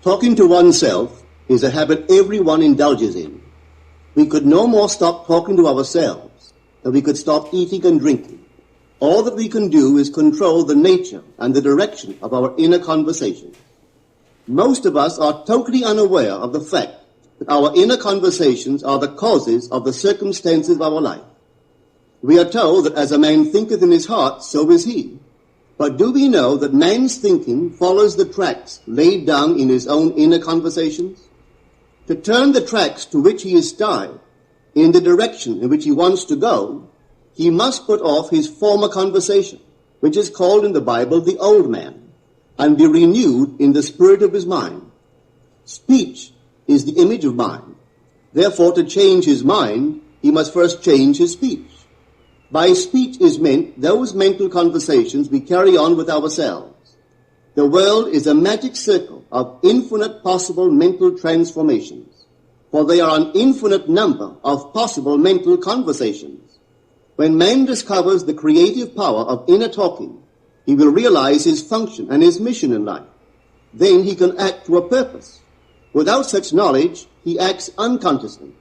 Talking to oneself is a habit everyone indulges in. We could no more stop talking to ourselves than we could stop eating and drinking. All that we can do is control the nature and the direction of our inner conversation. Most of us are totally unaware of the fact that our inner conversations are the causes of the circumstances of our life. We are told that as a man thinketh in his heart, so is he. But do we know that man's thinking follows the tracks laid down in his own inner conversations? To turn the tracks to which he is tied in the direction in which he wants to go, he must put off his former conversation, which is called in the Bible the old man, and be renewed in the spirit of his mind. Speech is the image of mind. Therefore, to change his mind, he must first change his speech. By speech is meant those mental conversations we carry on with ourselves. The world is a magic circle of infinite possible mental transformations, for there are an infinite number of possible mental conversations. When man discovers the creative power of inner talking, he will realize his function and his mission in life. Then he can act to a purpose. Without such knowledge, he acts unconsciously.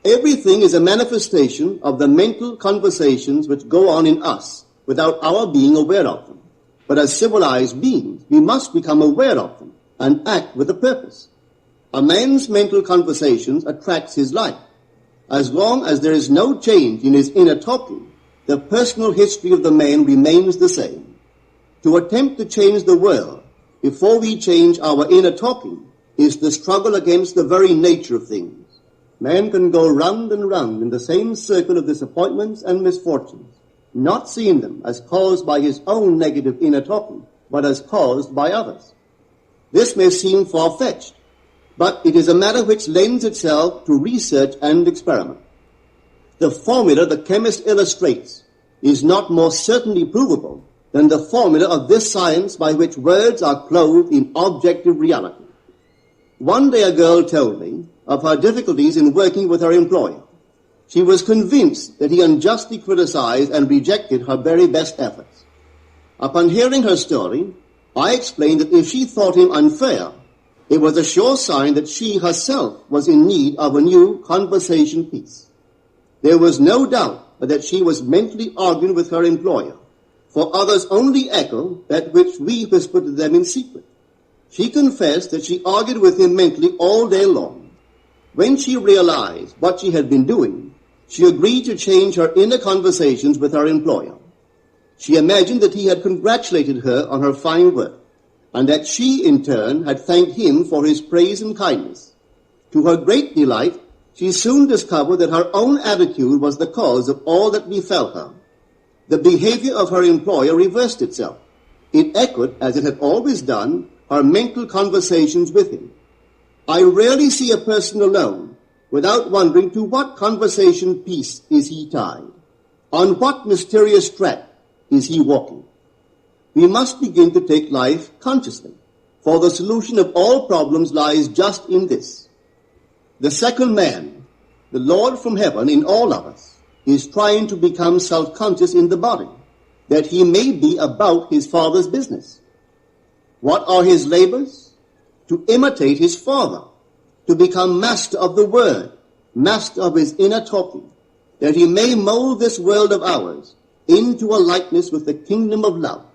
Everything is a manifestation of the mental conversations which go on in us without our being aware of them. But as civilized beings, we must become aware of them and act with a purpose. A man's mental conversations attracts his life. As long as there is no change in his inner talking, the personal history of the man remains the same. To attempt to change the world before we change our inner talking is the struggle against the very nature of things. Man can go round and round in the same circle of disappointments and misfortunes, not seeing them as caused by his own negative inner talking, but as caused by others. This may seem far-fetched, but it is a matter which lends itself to research and experiment. The formula the chemist illustrates is not more certainly provable than the formula of this science by which words are clothed in objective reality. One day a girl told me of her difficulties in working with her employer. She was convinced that he unjustly criticized and rejected her very best efforts. Upon hearing her story, I explained that if she thought him unfair, it was a sure sign that she herself was in need of a new conversation piece. There was no doubt that she was mentally arguing with her employer, for others only echo that which we whisper to them in secret. She confessed that she argued with him mentally all day long. When she realized what she had been doing, she agreed to change her inner conversations with her employer. She imagined that he had congratulated her on her fine work, and that she, in turn, had thanked him for his praise and kindness. To her great delight, she soon discovered that her own attitude was the cause of all that befell her. The behavior of her employer reversed itself. It echoed, as it had always done, her mental conversations with him. I rarely see a person alone without wondering to what conversation piece is he tied. On what mysterious track is he walking? We must begin to take life consciously, for the solution of all problems lies just in this. The second man, the Lord from heaven in all of us, is trying to become self-conscious in the body, that he may be about his Father's business. What are his labors? To imitate his Father, to become master of the Word, master of his inner talking, that he may mold this world of ours into a likeness with the kingdom of love.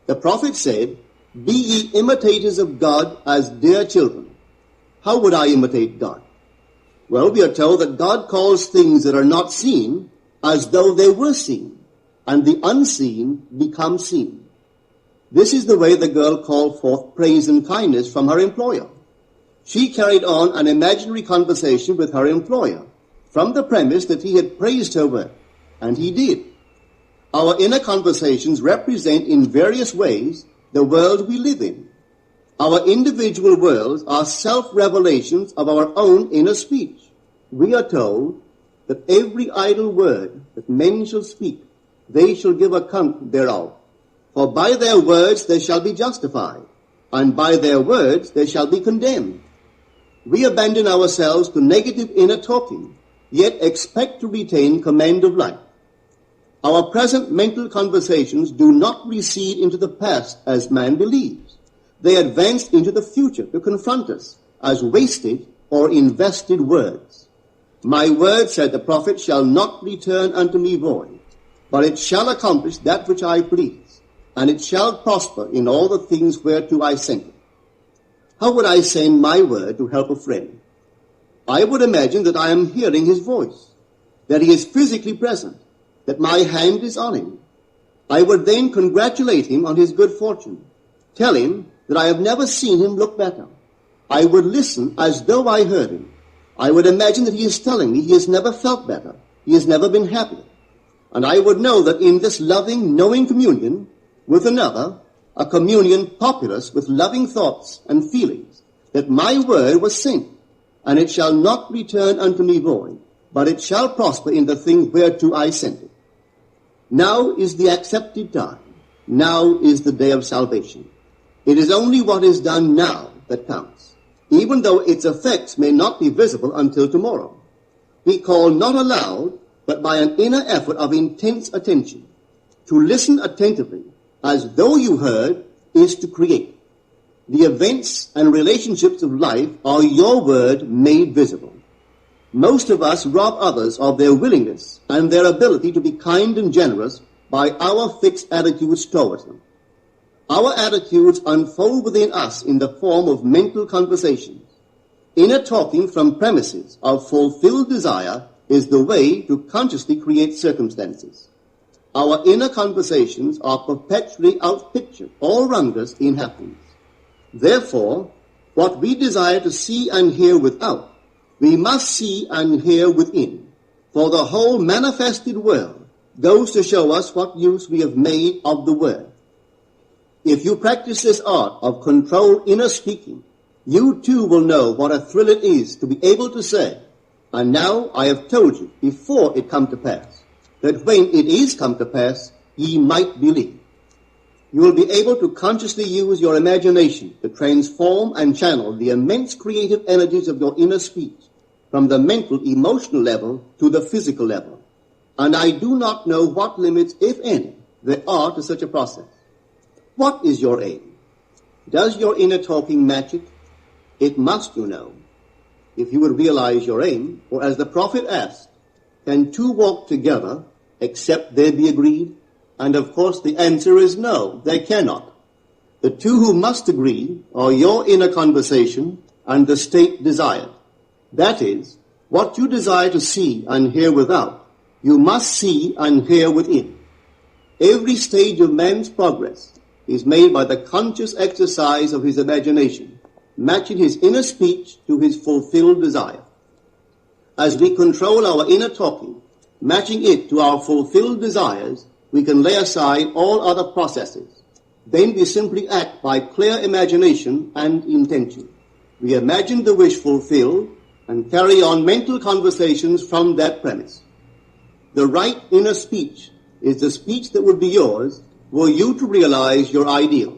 The prophet said, "Be ye imitators of God as dear children." How would I imitate God? Well, we are told that God calls things that are not seen as though they were seen, and the unseen become seen. This is the way the girl called forth praise and kindness from her employer. She carried on an imaginary conversation with her employer from the premise that he had praised her work, and he did. Our inner conversations represent in various ways the world we live in. Our individual worlds are self-revelations of our own inner speech. We are told that every idle word that men shall speak, they shall give account thereof. For by their words they shall be justified, and by their words they shall be condemned. We abandon ourselves to negative inner talking, yet expect to retain command of life. Our present mental conversations do not recede into the past as man believes, they advanced into the future to confront us as wasted or invested words. My word, said the prophet, shall not return unto me void, but it shall accomplish that which I please, and it shall prosper in all the things whereto I sent it. How would I send my word to help a friend? I would imagine that I am hearing his voice, that he is physically present, that my hand is on him. I would then congratulate him on his good fortune, tell him that I have never seen him look better. I would listen as though I heard him. I would imagine that he is telling me he has never felt better, he has never been happier. And I would know that in this loving, knowing communion with another, a communion populous with loving thoughts and feelings, that my word was sent, and it shall not return unto me void, but it shall prosper in the thing whereto I sent it. Now is the accepted time. Now is the day of salvation. It is only what is done now that counts, even though its effects may not be visible until tomorrow. We call not aloud, but by an inner effort of intense attention. To listen attentively, as though you heard, is to create. The events and relationships of life are your word made visible. Most of us rob others of their willingness and their ability to be kind and generous by our fixed attitudes towards them. Our attitudes unfold within us in the form of mental conversations. Inner talking from premises of fulfilled desire is the way to consciously create circumstances. Our inner conversations are perpetually outpictured all around us in happenings. Therefore, what we desire to see and hear without, we must see and hear within, for the whole manifested world goes to show us what use we have made of the word. If you practice this art of controlled inner speaking, you too will know what a thrill it is to be able to say, and now I have told you before it come to pass, that when it is come to pass, ye might believe. You will be able to consciously use your imagination to transform and channel the immense creative energies of your inner speech from the mental, emotional level to the physical level. And I do not know what limits, if any, there are to such a process. What is your aim? Does your inner talking match it? It must, you know. If you would realize your aim, or as the prophet asked, can two walk together except they be agreed? And of course the answer is no, they cannot. The two who must agree are your inner conversation and the state desired. That is, what you desire to see and hear without, you must see and hear within. Every stage of man's progress is made by the conscious exercise of his imagination, matching his inner speech to his fulfilled desire. As we control our inner talking, matching it to our fulfilled desires, we can lay aside all other processes. Then we simply act by clear imagination and intention. We imagine the wish fulfilled and carry on mental conversations from that premise. The right inner speech is the speech that would be yours were you to realize your ideal.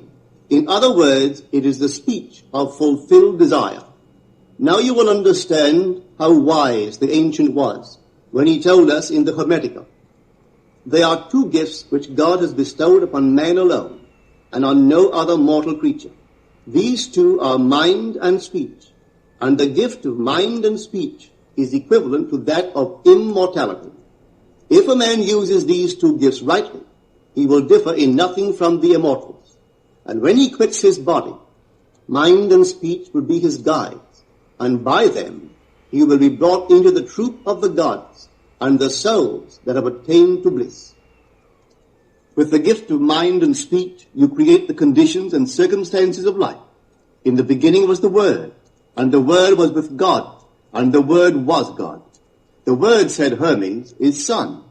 In other words, it is the speech of fulfilled desire. Now you will understand how wise the ancient was when he told us in the Hermetica, there are two gifts which God has bestowed upon man alone and on no other mortal creature. These two are mind and speech, and the gift of mind and speech is equivalent to that of immortality. If a man uses these two gifts rightly, he will differ in nothing from the immortals. And when he quits his body, mind and speech will be his guides, and by them he will be brought into the troop of the gods and the souls that have attained to bliss. With the gift of mind and speech, you create the conditions and circumstances of life. In the beginning was the Word, and the Word was with God, and the Word was God. The Word, said Hermes, is Son,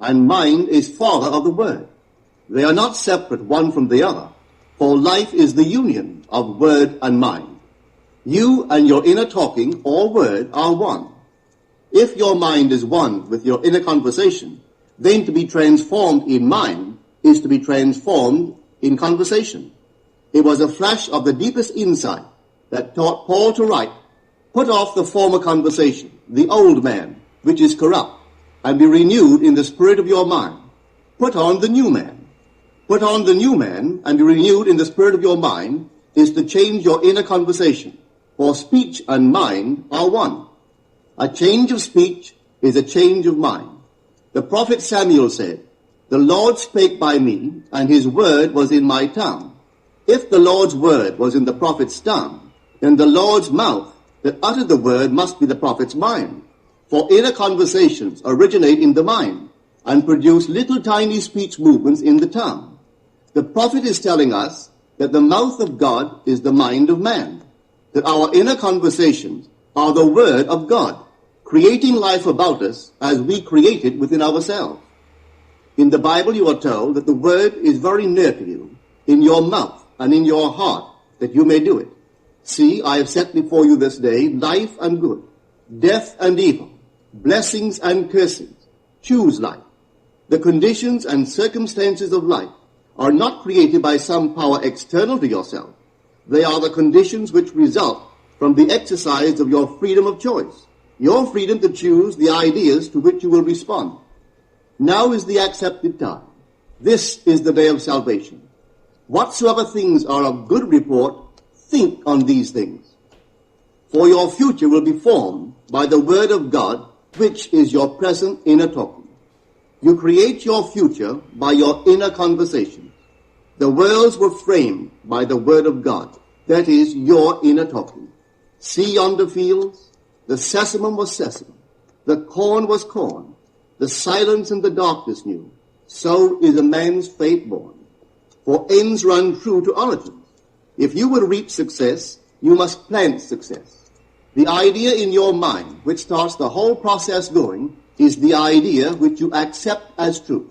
and mind is Father of the Word. They are not separate one from the other, for life is the union of word and mind. You and your inner talking or word are one. If your mind is one with your inner conversation, then to be transformed in mind is to be transformed in conversation. It was a flash of the deepest insight that taught Paul to write, put off the former conversation, the old man, which is corrupt, and be renewed in the spirit of your mind. Put on the new man. Put on the new man and be renewed in the spirit of your mind, is to change your inner conversation, for speech and mind are one. A change of speech is a change of mind. The prophet Samuel said, "The Lord spake by me, and his word was in my tongue." If the Lord's word was in the prophet's tongue, then the Lord's mouth that uttered the word must be the prophet's mind. For inner conversations originate in the mind and produce little tiny speech movements in the tongue. The prophet is telling us that the mouth of God is the mind of man, that our inner conversations are the word of God, creating life about us as we create it within ourselves. In the Bible you are told that the word is very near to you, in your mouth and in your heart, that you may do it. See, I have set before you this day life and good, death and evil, blessings and cursings. Choose life. The conditions and circumstances of life are not created by some power external to yourself. They are the conditions which result from the exercise of your freedom of choice, your freedom to choose the ideas to which you will respond. Now is the accepted time. This is the day of salvation. Whatsoever things are of good report, think on these things. For your future will be formed by the word of God, which is your present inner talking. You create your future by your inner conversation. The worlds were framed by the word of God, that is your inner talking. See yonder fields, the sesamum was sesamum, the corn was corn, the silence and the darkness knew. So is a man's fate born. For ends run true to origins. If you would reap success, you must plant success. The idea in your mind, which starts the whole process going, is the idea which you accept as truth.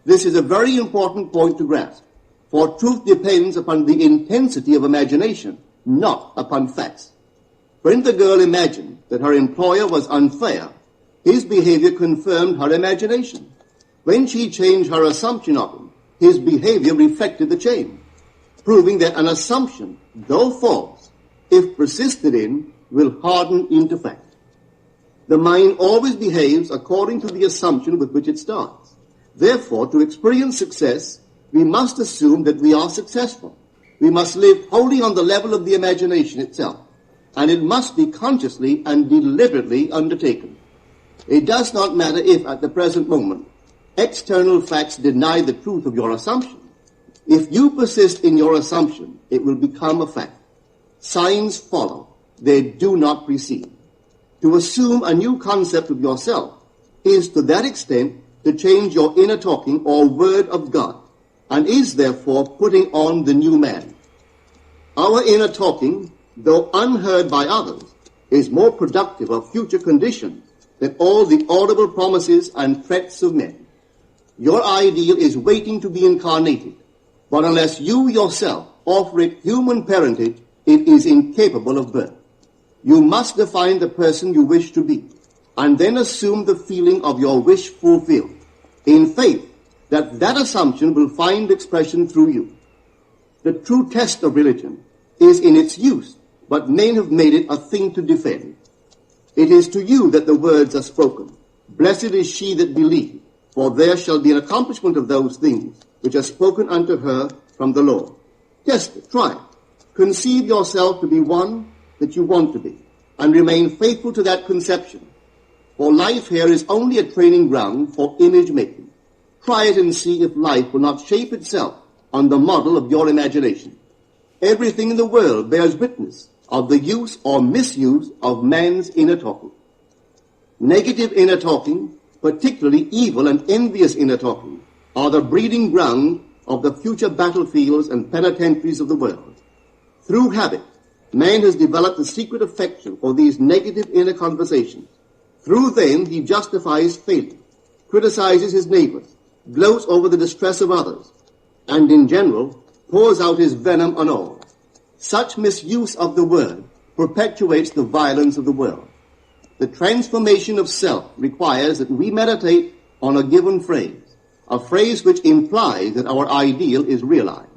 This is a very important point to grasp, for truth depends upon the intensity of imagination, not upon facts. When the girl imagined that her employer was unfair, his behavior confirmed her imagination. When she changed her assumption of him, his behavior reflected the change, proving that an assumption, though false, if persisted in, will harden into fact. The mind always behaves according to the assumption with which it starts. Therefore, to experience success, we must assume that we are successful. We must live wholly on the level of the imagination itself, and it must be consciously and deliberately undertaken. It does not matter if, at the present moment, external facts deny the truth of your assumption. If you persist in your assumption, it will become a fact. Signs follow. They do not precede. To assume a new concept of yourself is to that extent to change your inner talking or word of God, and is therefore putting on the new man. Our inner talking, though unheard by others, is more productive of future conditions than all the audible promises and threats of men. Your ideal is waiting to be incarnated, but unless you yourself offer it human parentage, it is incapable of birth. You must define the person you wish to be, and then assume the feeling of your wish fulfilled, in faith that that assumption will find expression through you. The true test of religion is in its use, but men have made it a thing to defend. It is to you that the words are spoken. Blessed is she that believeth, for there shall be an accomplishment of those things which are spoken unto her from the Lord. Test it, try it. Conceive yourself to be one that you want to be, and remain faithful to that conception. For life here is only a training ground for image making. Try it and see if life will not shape itself on the model of your imagination. Everything in the world bears witness of the use or misuse of man's inner talking. Negative inner talking, particularly evil and envious inner talking, are the breeding ground of the future battlefields and penitentiaries of the world. Through habit, man has developed a secret affection for these negative inner conversations. Through them he justifies failure, criticizes his neighbors, gloats over the distress of others, and in general pours out his venom on all. Such misuse of the word perpetuates the violence of the world. The transformation of self requires that we meditate on a given phrase, a phrase which implies that our ideal is realized,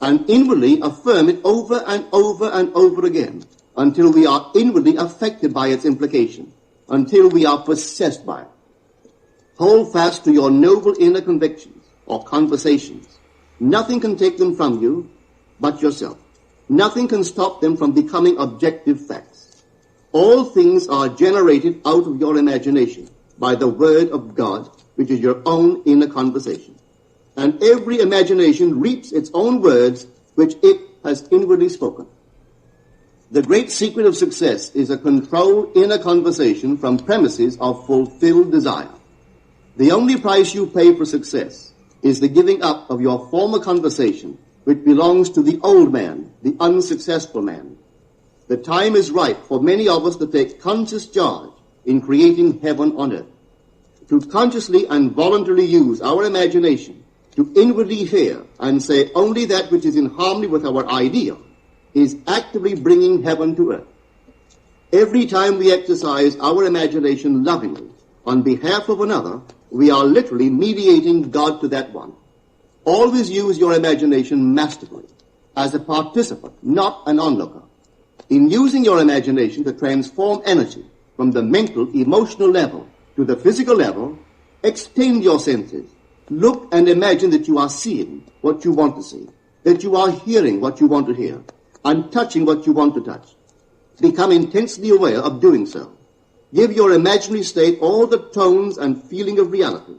and inwardly affirm it over and over and over again until we are inwardly affected by its implication, until we are possessed by it. Hold fast to your noble inner convictions or conversations. Nothing can take them from you but yourself. Nothing can stop them from becoming objective facts. All things are generated out of your imagination by the word of God, which is your own inner conversation. And every imagination reaps its own words, which it has inwardly spoken. The great secret of success is a controlled inner conversation from premises of fulfilled desire. The only price you pay for success is the giving up of your former conversation, which belongs to the old man, the unsuccessful man. The time is ripe for many of us to take conscious charge in creating heaven on earth. To consciously and voluntarily use our imagination to inwardly hear and say only that which is in harmony with our ideal is actively bringing heaven to earth. Every time we exercise our imagination lovingly on behalf of another, we are literally mediating God to that one. Always use your imagination masterfully, as a participant, not an onlooker. In using your imagination to transform energy from the mental, emotional level to the physical level, extend your senses. Look and imagine that you are seeing what you want to see, that you are hearing what you want to hear, and touching what you want to touch. Become intensely aware of doing so. Give your imaginary state all the tones and feeling of reality.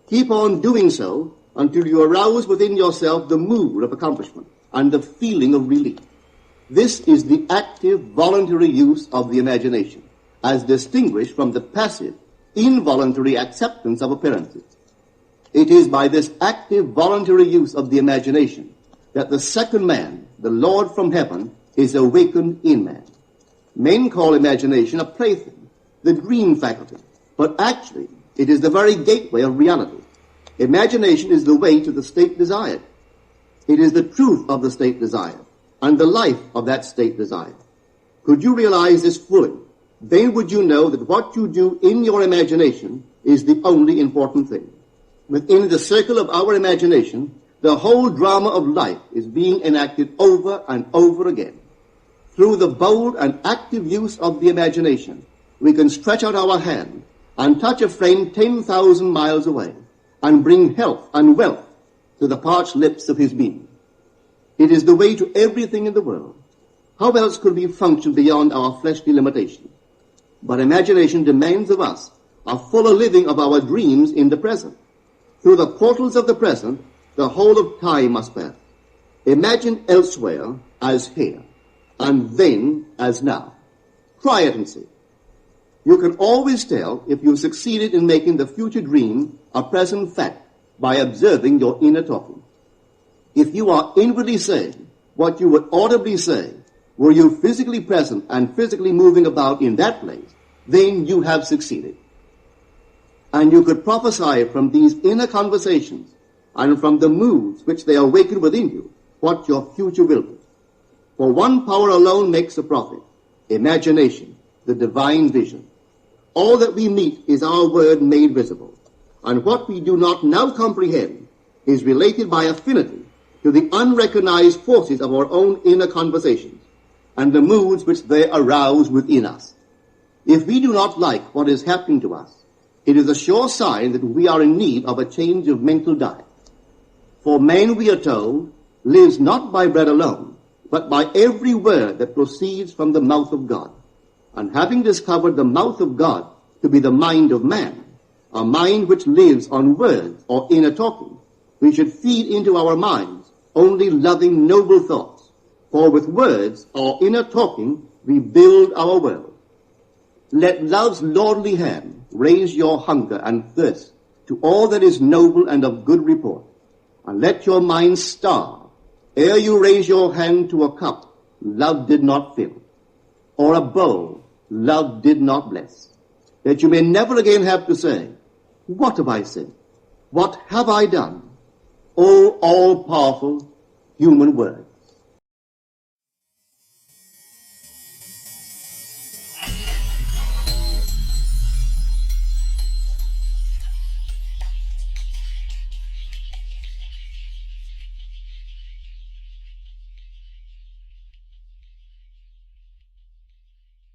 Keep on doing so until you arouse within yourself the mood of accomplishment and the feeling of relief. This is the active, voluntary use of the imagination, as distinguished from the passive, involuntary acceptance of appearances. It is by this active, voluntary use of the imagination that the second man, the Lord from heaven, is awakened in man. Men call imagination a plaything, the dream faculty, but actually it is the very gateway of reality. Imagination is the way to the state desired. It is the truth of the state desired and the life of that state desired. Could you realize this fully, then would you know that what you do in your imagination is the only important thing. Within the circle of our imagination, the whole drama of life is being enacted over and over again. Through the bold and active use of the imagination, we can stretch out our hand and touch a friend 10,000 miles away and bring health and wealth to the parched lips of his being. It is the way to everything in the world. How else could we function beyond our fleshly limitations? But imagination demands of us a fuller living of our dreams in the present. Through the portals of the present, the whole of time must pass. Imagine elsewhere as here, and then as now. Try it and see. You can always tell if you succeeded in making the future dream a present fact by observing your inner talking. If you are inwardly saying what you would audibly say, were you physically present and physically moving about in that place, then you have succeeded. And you could prophesy from these inner conversations and from the moods which they awaken within you what your future will be. For one power alone makes a prophet, imagination, the divine vision. All that we meet is our word made visible, and what we do not now comprehend is related by affinity to the unrecognized forces of our own inner conversations and the moods which they arouse within us. If we do not like what is happening to us, it is a sure sign that we are in need of a change of mental diet. For man, we are told, lives not by bread alone, but by every word that proceeds from the mouth of God. And having discovered the mouth of God to be the mind of man, a mind which lives on words or inner talking, we should feed into our minds only loving, noble thoughts. For with words or inner talking, we build our world. Let love's lordly hand raise your hunger and thirst to all that is noble and of good report, and let your mind starve ere you raise your hand to a cup love did not fill, or a bowl love did not bless, that you may never again have to say, what have I said? What have I done? O all-powerful human word.